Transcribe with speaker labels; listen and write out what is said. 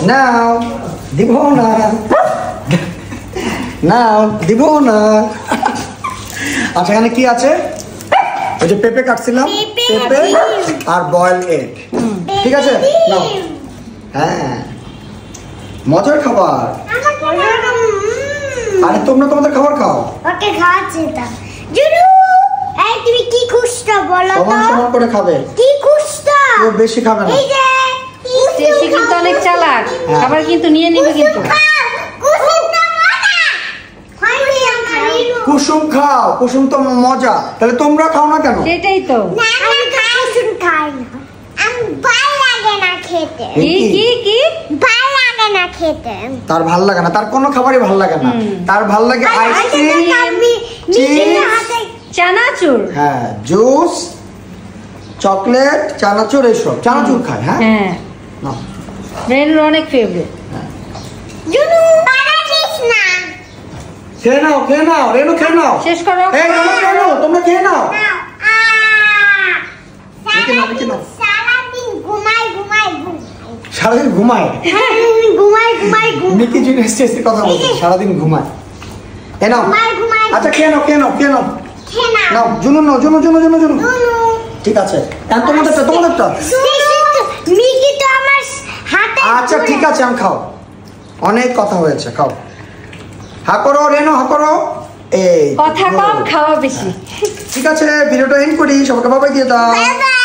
Speaker 1: নাও দিব না, নাও দিব না। আচ্ছা এখানে কি আছে? ওই যে পেঁপে কাটছিলাম, পেঁপে আর বয়েল এগ, ঠিক আছে নাও। হ্যাঁ মজার খাবার। আরে তোমরা তোমাদের খাবার খাও।
Speaker 2: ওকে খাওয়াচ্ছি তা। জুনু এই তুমি কি খুঁজছো বলো তো?
Speaker 1: সমান সমান করে খাবে।
Speaker 2: কি খুঁজছো?
Speaker 1: কেউ বেশি খাবে না।
Speaker 2: এই যে
Speaker 3: টেস্টি কিন্তু অনেক চালাক, খাবার কিন্তু নিয়ে নেবে কিন্তু।
Speaker 1: কুসুম খাও, কুসুম তো মজা। তাহলে তোমরা খাও না কেন?
Speaker 3: সেটাই তো।
Speaker 2: আমি কুসুম খাই না, আমি ভালো লাগে না খেতে।
Speaker 3: কি কি কি
Speaker 2: ভালো লাগে না খেতে।
Speaker 1: তার ভাল লাগে না, তার কোনো খাবারই ভাল লাগে না। তার ভাল লাগে আইসক্রিম,
Speaker 3: চানাচুর,
Speaker 1: হ্যাঁ জুস, চকলেট, চানাচুর, এইসব চানাচুর খায়। হ্যাঁ
Speaker 3: হ্যাঁ
Speaker 1: না
Speaker 3: রেনুর অনেক ফেভারিট।
Speaker 2: জুনু বানাইস না।
Speaker 1: খেয়ে নাও, খেয়ে নাও রেনু, খেয়ে নাও।
Speaker 3: শেষ করো।
Speaker 1: এই তোমরা খেয়ে নাও, তোমরা খেয়ে নাও।
Speaker 2: সারাদিন ঘুমাই ঘুমাই ঘুমাই।
Speaker 1: সারাদিন ঘুমায়।
Speaker 2: ঘুমাই ঘুমাই ঘুমাই।
Speaker 1: মিকি জুনিয়র স্টেজের কথা বলছি, সারাদিন ঘুমায়। এ নাও।
Speaker 2: ঘুমাই।
Speaker 1: আচ্ছা খেয়ে নাও, খেয়ে নাও, খেয়ে নাও।
Speaker 2: খেয়ে নাও।
Speaker 1: নাও জুনু নাও, জুনু জুনু জুনু জুনু।
Speaker 2: জুনু।
Speaker 1: ঠিক আছে এখন তোমাদেরটা, তোমাদেরটা।
Speaker 2: মিকি তো আমার হাতে।
Speaker 1: আচ্ছা ঠিক আছে আমি খাও, অনেক কথা হয়েছে, খাও। হা করো রেনু, হা করো। এই
Speaker 3: কথা কম খাওয়া বেশি।
Speaker 1: ঠিক আছে ভিডিওটা এন্ড করি, সবাইকে বাবাই দিয়ে দাও।
Speaker 2: Bye bye.